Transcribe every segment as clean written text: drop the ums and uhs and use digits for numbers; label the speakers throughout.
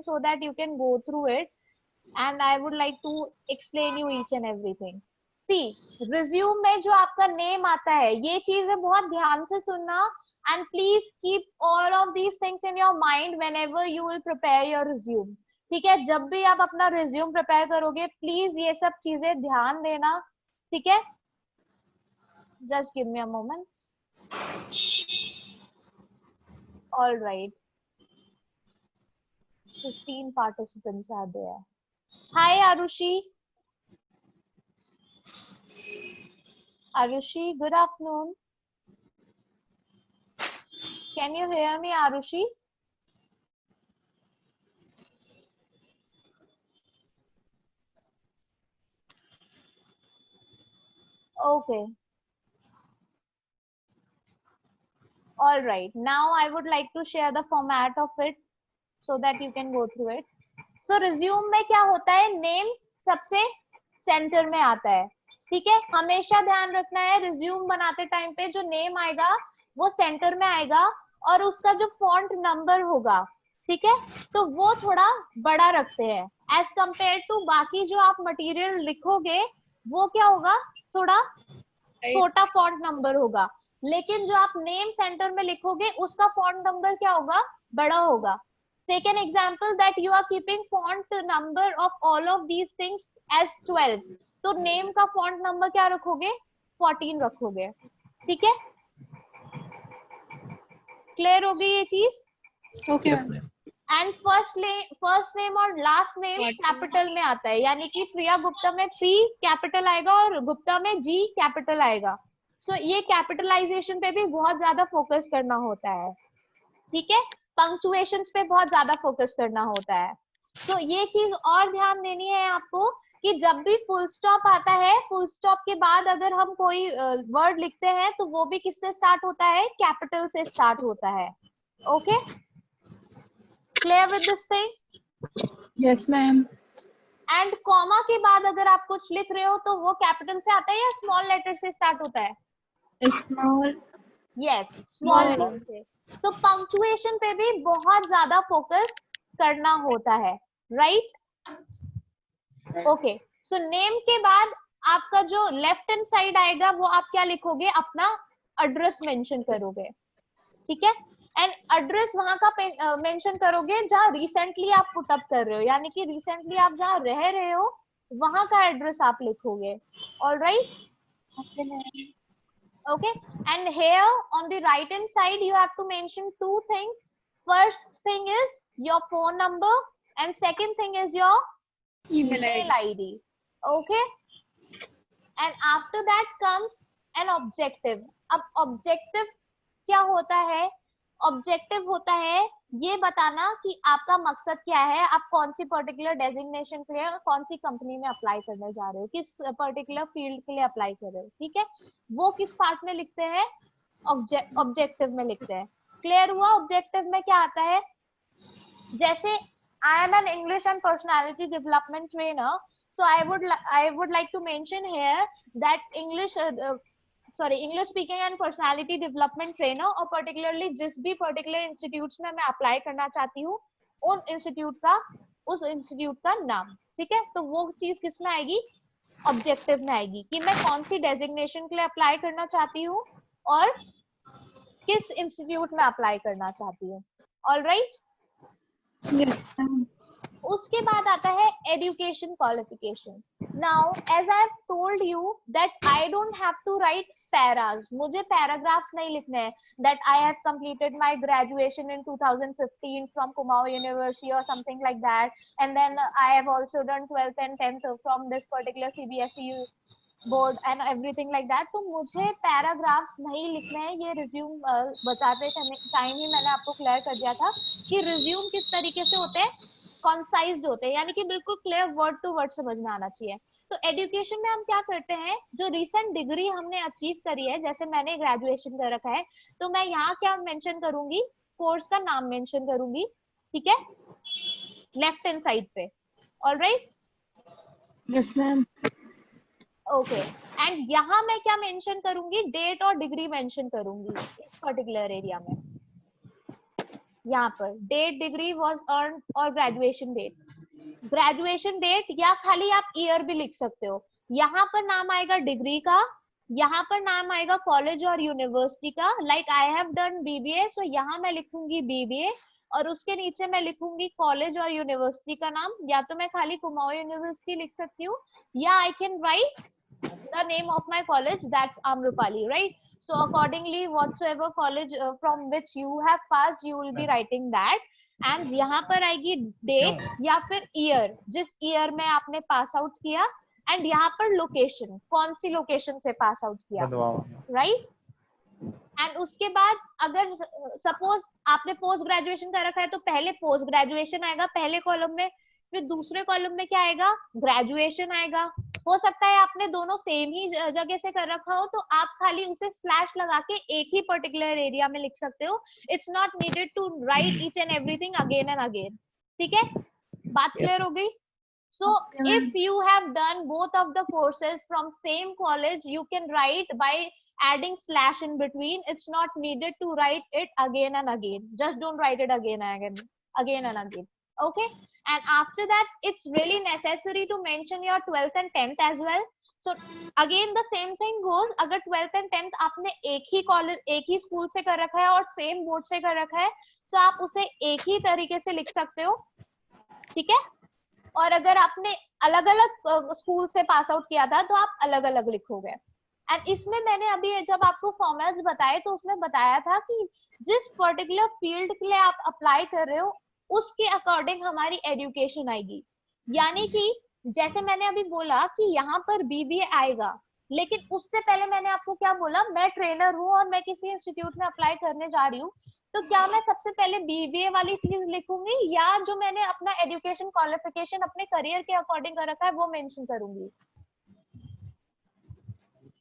Speaker 1: so that you can go through it, and I would like to explain you each and everything. See, resume में जो आपका name आता है, ये चीजें बहुत ध्यान से सुनना, and please keep all of these things in your mind whenever you will prepare your resume. ठीक है, जब भी आप अपना resume prepare करोगे, please ये सब चीजें ध्यान देना, ठीक है? Just give me a moment. All right. 15 participants are there. Hi, Arushi. Arushi, good afternoon. Can you hear me, Arushi? Okay. All right. Now I would like to share the format of it so that you can go through it. So resume में क्या होता है? Name सबसे center में आता है. ठीक है, हमेशा ध्यान रखना है रिज्यूम बनाते टाइम पे जो नेम आएगा वो सेंटर में आएगा और उसका जो फॉन्ट नंबर होगा, ठीक है, तो वो थोड़ा बड़ा रखते हैं एज कंपेयर टू बाकी जो आप मटेरियल लिखोगे वो क्या होगा, थोड़ा छोटा फॉन्ट नंबर होगा, लेकिन जो आप नेम सेंटर में लिखोगे उसका फॉन्ट नंबर क्या होगा, बड़ा होगा. Take an example that you are keeping font number of all of these things as 12. तो नेम का फॉन्ट नंबर क्या रखोगे, 14 रखोगे. ठीक है, क्लियर हो गई ये चीज?
Speaker 2: ओके.
Speaker 1: एंड फर्स्ट नेम और लास्ट नेम कैपिटल में आता है, यानी कि प्रिया गुप्ता में P कैपिटल आएगा और गुप्ता में G कैपिटल आएगा. सो ये कैपिटलाइजेशन पे भी बहुत ज्यादा फोकस करना होता है. ठीक है, पंक्चुएशंस पे बहुत ज्यादा फोकस करना होता है. तो ये चीज और ध्यान देनी है आपको कि जब भी फुल स्टॉप आता है, फुल स्टॉप के बाद अगर हम कोई वर्ड लिखते हैं तो वो भी किससे स्टार्ट होता है, कैपिटल से स्टार्ट होता है. Okay, clear with this thing?
Speaker 2: Yes ma'am.
Speaker 1: And comma के बाद अगर आप कुछ लिख रहे हो तो वो कैपिटल से आता है या स्मॉल लेटर से स्टार्ट होता है?
Speaker 2: स्मॉल.
Speaker 1: यस, स्मॉल लेटर से. तो पंक्चुएशन पे भी बहुत ज्यादा फोकस करना होता है, राइट? ओके, सो नेम के बाद आपका जो लेफ्ट हैंड साइड आएगा वो आप क्या लिखोगे, अपना एड्रेस मेंशन करोगे. ठीक है, एंड एड्रेस वहां का मेंशन करोगे जहां रिसेंटली आप पुटअप कर रहे हो, यानी कि रिसेंटली आप जहां रह रहे हो वहां का एड्रेस आप लिखोगे. Alright, okay, and here on the right hand side you have to mention two things. First thing is your phone number and second thing is your email ID. Okay, and after that comes an objective. अब objective क्या होता है? Objective होता है ये बताना कि आपका मकसद क्या है, आप कौन सी पर्टिकुलर डेजिग्नेशन के लिए कौन सी कंपनी में अप्लाई करने जा रहे हो, किस पर्टिकुलर फील्ड के लिए अप्लाई कर रहे हो. ठीक है, वो किस पार्ट में लिखते हैं, ऑब्जेक्टिव में लिखते हैं. क्लियर हुआ? ऑब्जेक्टिव में क्या आता है, जैसे I am an English and personality development trainer, so I would like to mention here that English speaking and personality development trainer, और particularly जिस भी particular institutes में मैं अप्लाई करना चाहती हूँ उस इंस्टीट्यूट का नाम. ठीक है, तो वो चीज किस में आएगी, ऑब्जेक्टिव में आएगी कि मैं कौन सी डेजिग्नेशन के लिए अप्लाई करना चाहती हूँ और किस इंस्टीट्यूट में अप्लाई करना चाहती हूँ. ऑलराइट, उसके बाद आता है education qualification. Now as I have told you that I don't have to write paras, मुझे पैराग्राफ्स नहीं लिखने हैं. That I have completed my graduation in 2015 from Kumaon university और something like that, and then I have also done 12th and 10th from this particular CBSE board and everything like that. तो मुझे paragraphs नहीं लिखने हैं. ये resume बताते time ही मैंने आपको क्लियर कर दिया था कि रिज्यूम किस तरीके से होते हैं, कॉन्साइज्ड होते हैं, यानी कि बिल्कुल क्लियर वर्ड टू वर्ड समझ में आना चाहिए. तो एजुकेशन में हम क्या करते हैं, जो रिसेंट डिग्री हमने अचीव करी है, जैसे मैंने ग्रेजुएशन कर रखा है तो मैं यहाँ क्या मेंशन करूंगी, कोर्स का नाम मेंशन करूंगी. ठीक है, लेफ्ट हैंड साइड पे. Alright,
Speaker 2: yes ma'am.
Speaker 1: Okay, and यहाँ मैं क्या मेंशन करूंगी, डेट और डिग्री मेंशन करूंगी इस पर्टिकुलर एरिया में. यहाँ पर डेट, डिग्री वाज अर्न और ग्रेजुएशन डेट, ग्रेजुएशन डेट या खाली आप ईयर भी लिख सकते हो। यहाँ पर नाम आएगा डिग्री का, यहाँ पर नाम आएगा कॉलेज और यूनिवर्सिटी का। Like I have done BBA, so यहाँ मैं लिखूंगी बीबीए और उसके नीचे मैं लिखूंगी कॉलेज और यूनिवर्सिटी का नाम। या तो मैं खाली कुमाऊं यूनिवर्सिटी लिख सकती हूँ, या I can write the name of my college, that's Amrupali, right? So accordingly whatsoever college from which you have passed, you will be writing that. And यहाँ पर आएगी डेट या फिर ईयर, जिस ईयर में आपने पास आउट किया, and यहाँ पर लोकेशन, कौन सी लोकेशन से पास आउट किया, राइट? एंड उसके बाद अगर सपोज आपने पोस्ट ग्रेजुएशन कर रखा है तो पहले पोस्ट ग्रेजुएशन आएगा पहले कॉलम में, फिर दूसरे कॉलम में क्या आएगा, ग्रेजुएशन आएगा। हो सकता है आपने दोनों सेम ही जगह से कर रखा हो, तो आप खाली उसे स्लैश लगा के एक ही पर्टिकुलर एरिया में लिख सकते हो। It's not needed to write each and everything again and again. ठीक है, बात क्लियर हो गई? So if you have done both of the courses from same college, you can write by adding slash in between. It's not needed to write it again and again. Just don't write it again and again. Okay? And after that, it's really necessary to mention your 12th and 10th as well. So again the same thing goes, अगर 12th and 10th आपने एक ही college एक ही school से कर रखा है और same board से कर रखा है, तो आप उसे एक ही तरीके से लिख सकते हो। ठीक है? और अगर आपने अलग अलग स्कूल से पास आउट किया था तो आप अलग अलग लिखोगे। एंड इसमें मैंने अभी जब आपको फॉर्मेट्स बताए तो उसमें बताया था कि जिस पर्टिकुलर फील्ड के लिए आप अप्लाई कर रहे हो उसके अकॉर्डिंग हमारी एजुकेशन आएगी। यानी कि जैसे मैंने अभी बोला कि यहाँ पर बीबीए आएगा, लेकिन उससे पहले मैंने आपको क्या बोला, मैं ट्रेनर हूँ और मैं किसी इंस्टीट्यूट में अप्लाई करने जा रही हूँ, तो क्या मैं सबसे पहले बीबीए वाली चीज लिखूंगी या जो मैंने अपना एजुकेशन क्वालिफिकेशन अपने करियर के अकॉर्डिंग कर रखा है वो मेंशन करूंगी?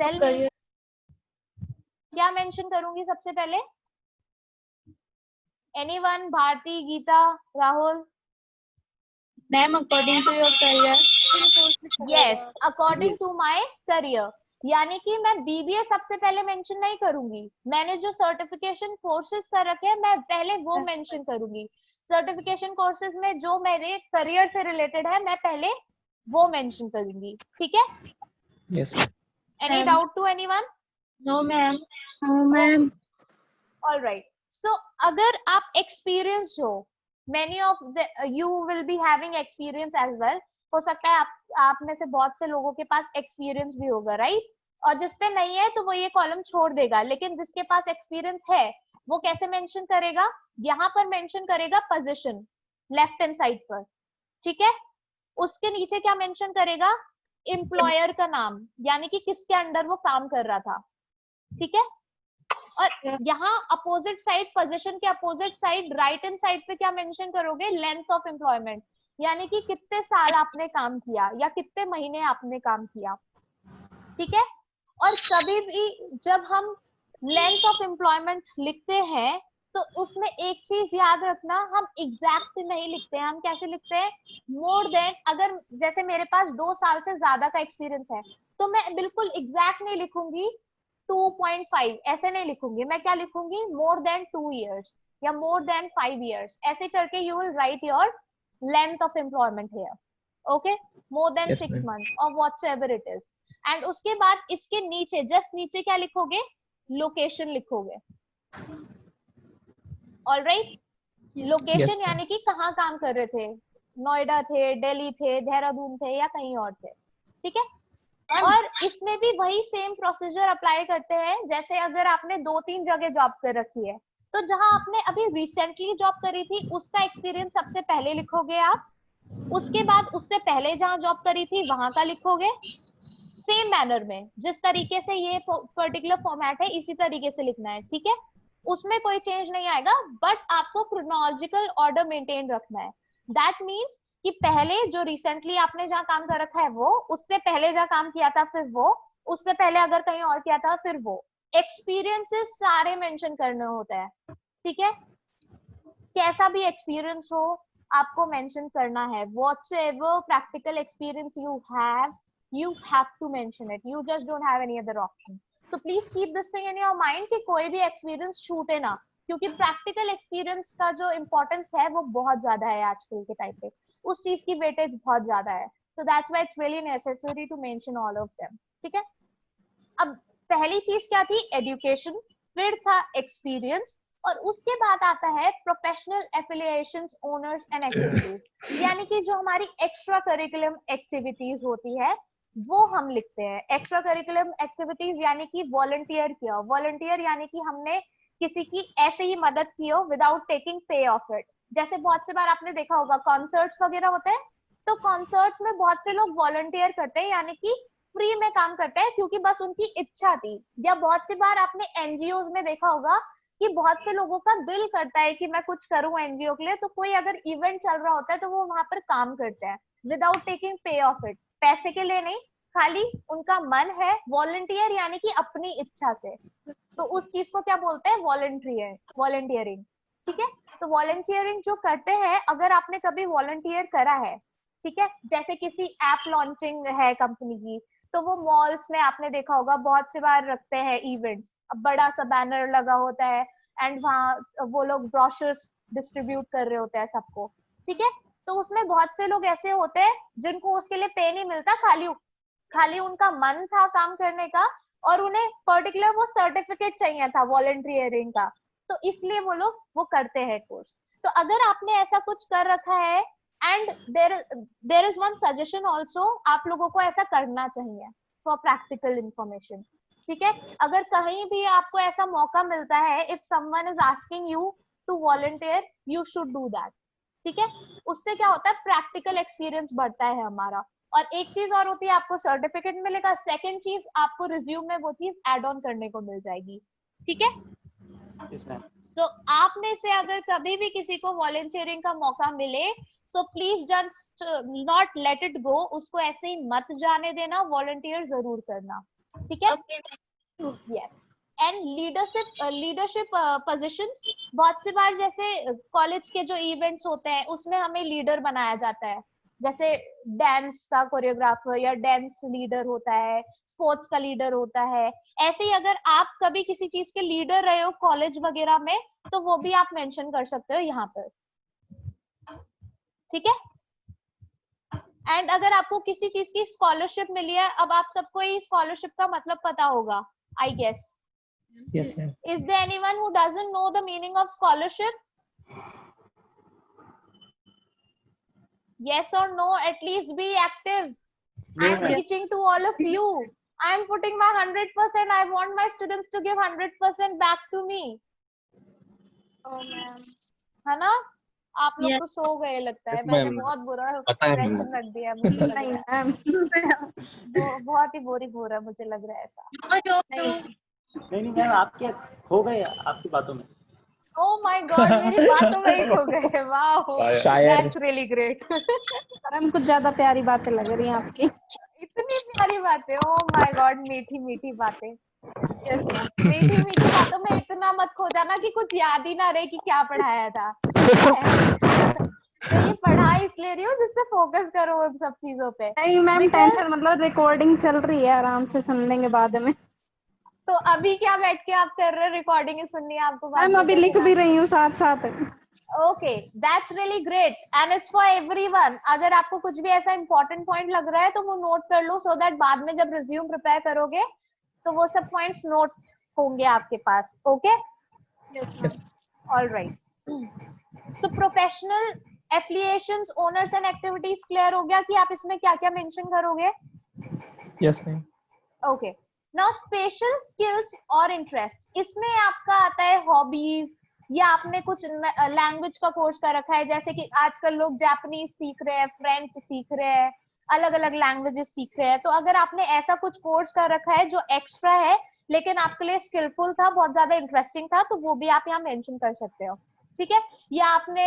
Speaker 1: टेल मी, क्या मेंशन करूंगी सबसे पहले? Anyone? Bharti, Geeta, Rahul?
Speaker 2: Ma'am according to your career.
Speaker 1: Yes, according to my career. यानी कि मैं बीबीए सबसे पहले मेंशन नहीं करूंगी, मैंने जो सर्टिफिकेशन कोर्सेज कर रखे हैं मैं पहले वो मेंशन करूंगी। सर्टिफिकेशन कोर्सेज में जो मेरे करियर से रिलेटेड है मैं पहले वो मेंशन करूंगी। ठीक है?
Speaker 3: Yes.
Speaker 1: Any doubt to anyone?
Speaker 2: No ma'am. No ma'am.
Speaker 1: Alright, so अगर आप एक्सपीरियंस हो, many of the you will be having experience as well, हो सकता है आप में से बहुत से लोगों के पास एक्सपीरियंस भी होगा, राइट? और जिसपे नहीं है तो वो ये कॉलम छोड़ देगा, लेकिन जिसके पास एक्सपीरियंस है वो कैसे मेंशन करेगा? यहाँ पर मेंशन करेगा पोजीशन लेफ्ट हैंड साइड पर। ठीक है? उसके नीचे क्या मेंशन करेगा? एम्प्लॉयर का नाम, यानी कि किसके अंडर वो काम कर रहा था। ठीक है? और यहाँ अपोजिट साइड, पोजीशन के opposite side right hand side पे क्या मेंशन करोगे? लेंथ ऑफ एम्प्लॉयमेंट, यानी कि कितने साल आपने काम किया या कितने महीने आपने काम किया। ठीक है? और कभी भी जब हम लेंथ ऑफ एम्प्लॉयमेंट लिखते हैं तो उसमें एक चीज याद रखना, हम एग्जैक्ट नहीं लिखते हैं, हम कैसे लिखते हैं? More than. अगर जैसे मेरे पास 2 साल से ज्यादा का एक्सपीरियंस है तो मैं बिल्कुल एग्जैक्ट नहीं लिखूंगी 2.5, ऐसे नहीं लिखूंगी, मैं क्या लिखूंगी? मोर देन 2 years या मोर देन 5 years, ऐसे करके you will write your length of employment here. Okay, more than 6 months और व्हाटएवर इट इज। एंड उसके बाद इसके नीचे, जस्ट नीचे क्या लिखोगे? लोकेशन लिखोगे। ऑलराइट, लोकेशन यानी कि कहाँ काम कर रहे थे, नोएडा थे, दिल्ली थे, देहरादून थे या कहीं और थे। ठीक है? और इसमें भी वही सेम प्रोसीजर अप्लाई करते हैं, जैसे अगर आपने 2-3 जगह जॉब कर रखी है तो जहां आपने अभी रिसेंटली जॉब करी थी उसका एक्सपीरियंस सबसे पहले लिखोगे आप, उसके बाद उससे पहले जहां जॉब करी थी वहां का लिखोगे, सेम मैनर में। जिस तरीके से ये पर्टिकुलर फॉर्मेट है इसी तरीके से लिखना है। ठीक है? उसमें कोई चेंज नहीं आएगा, बट आपको क्रोनोलॉजिकल ऑर्डर मेंटेन रखना है। दैट मीन्स कि पहले जो रिसेंटली आपने जहाँ काम कर रखा है वो, उससे पहले जहाँ काम किया था फिर वो, उससे पहले अगर कहीं और किया था फिर वो। एक्सपीरियंसेस सारे मेंशन करने होते हैं। ठीक है? कैसा भी एक्सपीरियंस हो आपको मेंशन करना है। Whatever practical experience you have to mention it, you just don't have any other option. So please keep this thing in your mind कि कोई भी एक्सपीरियंस छूटे ना। क्योंकि प्रैक्टिकल एक्सपीरियंस का जो इम्पोर्टेंस है वो बहुत ज्यादा है आजकल के टाइम पे, उस चीज की वेटेज बहुत ज्यादा है। so that's why it's really necessary to mention all of them। ठीक है, अब पहली चीज क्या थी, एजुकेशन, फिर था एक्सपीरियंस, और उसके बाद आता है professional affiliations, honours and activities, यानी कि जो हमारी एक्स्ट्रा करिकुलम एक्टिविटीज होती है वो हम लिखते हैं। एक्स्ट्रा करिकुलम एक्टिविटीज यानी कि वॉलंटियर किया, वॉलंटियर यानी कि हमने किसी की ऐसे ही मदद की हो विदाउट टेकिंग पे ऑफ इट। जैसे बहुत से बार आपने देखा होगा कॉन्सर्ट्स वगैरह होते हैं, तो कॉन्सर्ट्स में बहुत से लोग वॉलंटियर करते हैं, यानी कि फ्री में काम करते हैं क्योंकि बस उनकी इच्छा थी। या बहुत सी बार आपने एनजीओ में देखा होगा कि बहुत से लोगों का दिल करता है कि मैं कुछ करूं एनजीओ के लिए, तो कोई अगर इवेंट चल रहा होता है तो वो वहां पर काम करते हैं विदाउट टेकिंग पे ऑफ इट, पैसे के लिए नहीं, खाली उनका मन है, वॉलंटियर यानी कि अपनी इच्छा से। तो उस चीज को क्या बोलते हैं, वॉलंटियरिंग। ठीक है, तो वॉलंटियरिंग जो करते हैं, अगर आपने कभी वॉलंटियर करा है, ठीक है, जैसे किसी ऐप लॉन्चिंग है कंपनी की, तो वो मॉल्स में आपने देखा होगा बहुत से बार रखते हैं इवेंट्स, बड़ा सा बैनर लगा होता है एंड वहाँ वो लोग ब्रोशर्स डिस्ट्रीब्यूट कर रहे होते हैं सबको। ठीक है, तो उसमें बहुत से लोग ऐसे होते हैं जिनको उसके लिए पे नहीं मिलता, खाली खाली उनका मन था काम करने का, और उन्हें पर्टिकुलर वो सर्टिफिकेट चाहिए था वॉलंटियरिंग का, तो इसलिए वो लोग वो करते हैं कोर्स। तो अगर आपने ऐसा कुछ कर रखा है, and there is one suggestion also, आप लोगों को ऐसा करना चाहिए फॉर प्रैक्टिकल इंफॉर्मेशन। ठीक है, अगर कहीं भी आपको ऐसा मौका मिलता है, if someone is asking you to volunteer, you should do that. ठीक है, उससे क्या होता है, प्रैक्टिकल एक्सपीरियंस बढ़ता है हमारा। और एक चीज और होती है, आपको सर्टिफिकेट मिलेगा, सेकंड चीज आपको रिज्यूम में वो चीज एड ऑन करने को मिल जाएगी। ठीक है, सो आप में से अगर कभी भी किसी को वॉलंटियरिंग का मौका मिले, तो please just not let it go, उसको ऐसे ही मत जाने देना, वॉलंटियर जरूर करना। ठीक है, यस। एंड लीडरशिप पोजीशंस, बहुत सी बार जैसे कॉलेज के जो इवेंट्स होते हैं उसमें हमें लीडर बनाया जाता है, जैसे डांस का कोरियोग्राफर या डांस लीडर होता है, स्पोर्ट्स का लीडर होता है। ऐसे ही अगर आप कभी किसी चीज के लीडर रहे हो कॉलेज वगैरह में, तो वो भी आप मेंशन कर सकते हो यहाँ पर। ठीक है, एंड अगर आपको किसी चीज की स्कॉलरशिप मिली है, अब आप सबको ये स्कॉलरशिप का मतलब पता होगा, I guess.
Speaker 3: Yes, ma'am.
Speaker 1: Is there anyone who doesn't know the meaning of scholarship? Yes or no? At least be active. I am teaching to all of you. I am putting my 100%. I want my students to give 100% back to me.
Speaker 2: Oh, ma'am.
Speaker 1: है ना? आप लोग
Speaker 2: Yes.
Speaker 1: तो सो गए लगता है।
Speaker 3: Yes,
Speaker 1: मैंने
Speaker 3: ma'am.
Speaker 1: बहुत बुरा
Speaker 3: पता है
Speaker 1: प्रेशर
Speaker 3: मैम।
Speaker 1: रख दिया है, मुझे लग
Speaker 2: नहीं
Speaker 1: रहा है।
Speaker 2: मैम।
Speaker 1: बहुत ही बोरिंग हो रहा है, मुझे लग रहा है ऐसा।
Speaker 4: नहीं मैम, आपके हो गए आपकी बातों में।
Speaker 1: Oh my God, मेरी बातों में ही खो गए। वाह,
Speaker 3: शायर।
Speaker 1: that's really great.
Speaker 2: मैम कुछ ज्यादा प्यारी बातें लग रही हैं आपकी।
Speaker 1: इतनी प्यारी बातें, oh my God, मीठी मीठी बातें।
Speaker 2: Yes, ma'am.
Speaker 1: मीठी मीठी बातों में इतना मत खो जाना कि कुछ याद ही ना रहे कि क्या पढ़ाया था। तो ये पढ़ा इसलिए रही हूँ जिससे फोकस करो उन सब चीजों पे।
Speaker 2: नहीं मैम,
Speaker 1: Because-
Speaker 2: टेंशन मतलब रिकॉर्डिंग चल रही है, आराम से सुन लेंगे बाद में।
Speaker 1: तो अभी क्या बैठ के आप कर रहे हो, रिकॉर्डिंग ही सुननी है आपको बाद
Speaker 2: मैम
Speaker 1: में
Speaker 2: अभी
Speaker 1: तो
Speaker 2: लिख
Speaker 1: फिर
Speaker 2: भी रही हूँ साथ साथ।
Speaker 1: Okay, that's really great and it's for everyone. अगर आपको कुछ भी ऐसा इंपॉर्टेंट पॉइंट लग रहा है तो वो नोट कर लो, सो दैट बाद में जब रिज्यूम प्रिपेयर करोगे तो वो सब पॉइंट्स नोट होंगे आपके पास। Okay,
Speaker 3: Yes.
Speaker 1: Alright. So professional affiliations, honours and activities clear हो गया कि आप इसमें क्या क्या मेंशन करोगे।
Speaker 3: Yes, ma'am.
Speaker 1: Okay, now special skills और इंटरेस्ट, इसमें आपका आता है हॉबीज, या आपने कुछ लैंग्वेज का कोर्स कर रखा है, जैसे कि आजकल लोग जापानीज सीख रहे हैं, फ्रेंच सीख रहे हैं, अलग अलग लैंग्वेजेस सीख रहे हैं। तो अगर आपने ऐसा कुछ कोर्स कर रखा है जो एक्स्ट्रा है लेकिन आपके लिए स्किलफुल था, बहुत ज्यादा इंटरेस्टिंग था, तो वो भी आप यहाँ मेंशन कर सकते हो। ठीक है, या आपने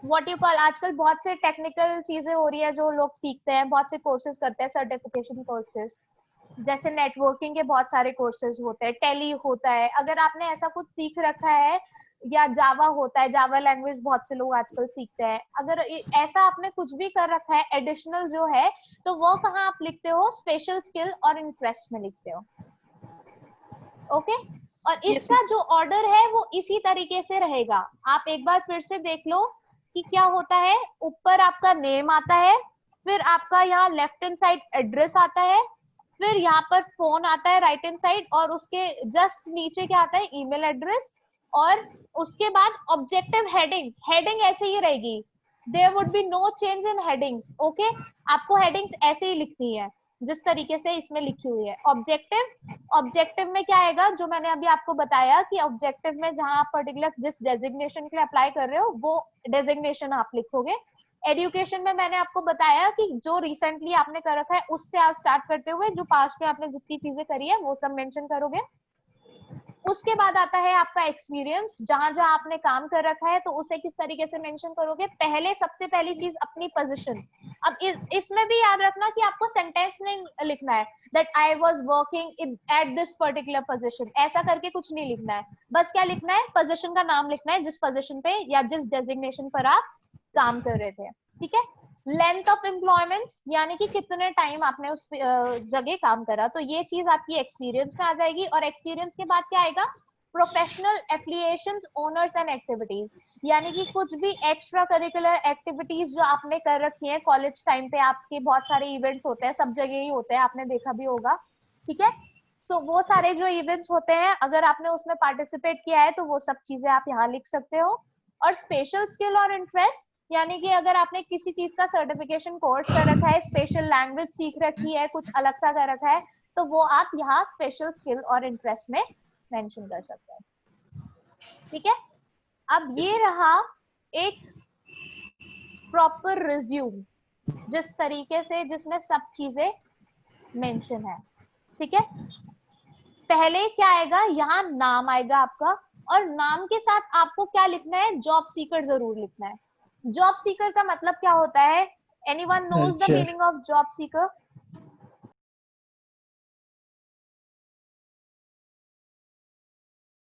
Speaker 1: व्हाट यू कॉल, आजकल बहुत से टेक्निकल चीजें हो रही है जो लोग सीखते हैं, बहुत से कोर्सेज करते हैं, सर्टिफिकेशन कोर्सेज, जैसे नेटवर्किंग के बहुत सारे कोर्सेज होते हैं, टेली होता है। अगर आपने ऐसा कुछ सीख रखा है, या जावा होता है, जावा लैंग्वेज बहुत से लोग आजकल सीखते हैं, अगर ऐसा आपने कुछ भी कर रखा है एडिशनल जो है, तो वो कहाँ आप लिखते हो, स्पेशल स्किल और इंटरेस्ट में लिखते हो। ओके, और इसका जो ऑर्डर है वो इसी तरीके से रहेगा। आप एक बार फिर से देख लो कि क्या होता है। ऊपर आपका नेम आता है, फिर आपका यहाँ लेफ्ट हैंड साइड एड्रेस आता है, फिर यहाँ पर फोन आता है राइट हैंड साइड, और उसके जस्ट नीचे क्या आता है, ईमेल एड्रेस, और उसके बाद ऑब्जेक्टिव हेडिंग। हेडिंग ऐसे ही रहेगी, there would be no change in headings. Okay, आपको हेडिंग्स ऐसे ही लिखनी है जिस तरीके से इसमें लिखी हुई है। ऑब्जेक्टिव में क्या आएगा, जो मैंने अभी आपको बताया कि ऑब्जेक्टिव में जहां आप पर्टिकुलर जिस डेजिग्नेशन के लिए अप्लाई कर रहे हो वो डेजिग्नेशन आप लिखोगे। एजुकेशन में मैंने आपको बताया कि जो रिसेंटली आपने कर रखा है उससे आप स्टार्ट करते हुए जो पास्ट में आपने जितनी चीजें करी है वो सब मेंशन करोगे। उसके बाद आता है आपका एक्सपीरियंस, जहां जहां आपने काम कर रखा है तो उसे किस तरीके से मेंशन करोगे। पहले सबसे पहली चीज अपनी पोजीशन। अब इसमें भी याद रखना कि आपको सेंटेंस नहीं लिखना है that I was working at this particular position, ऐसा करके कुछ नहीं लिखना है। बस क्या लिखना है, पोजीशन का नाम लिखना है जिस पोजीशन पे या जिस डेजिग्नेशन पर आप काम कर रहे थे। ठीक है। लेंथ ऑफ एम्प्लॉयमेंट, यानी कि कितने टाइम आपने उस जगह काम करा, तो ये चीज आपकी एक्सपीरियंस में आ जाएगी। और एक्सपीरियंस के बाद क्या आएगा, professional affiliations, honours and activities, यानी कि कुछ भी एक्स्ट्रा करिकुलर एक्टिविटीज जो आपने कर रखी है कॉलेज टाइम पे। आपके बहुत सारे इवेंट्स होते हैं, सब जगह ही होते हैं, आपने देखा भी होगा। ठीक है, सो वो सारे जो इवेंट्स होते हैं अगर आपने उसमें पार्टिसिपेट किया है तो वो सब चीजें आप यहाँ लिख सकते हो। और स्पेशल स्किल और इंटरेस्ट, यानी कि अगर आपने किसी चीज का सर्टिफिकेशन कोर्स कर रखा है, स्पेशल लैंग्वेज सीख रखी है, कुछ अलग सा कर रखा है, तो वो आप यहाँ स्पेशल स्किल और इंटरेस्ट में मेंशन कर सकते हैं। ठीक है, अब ये रहा एक प्रॉपर रिज्यूम जिस तरीके से जिसमें सब चीजें मेंशन है। ठीक है, पहले क्या आएगा, यहाँ नाम आएगा आपका, और नाम के साथ आपको क्या लिखना है, जॉब सीकर जरूर लिखना है। जॉब सीकर का मतलब क्या होता है, anyone knows the meaning of job Sikar?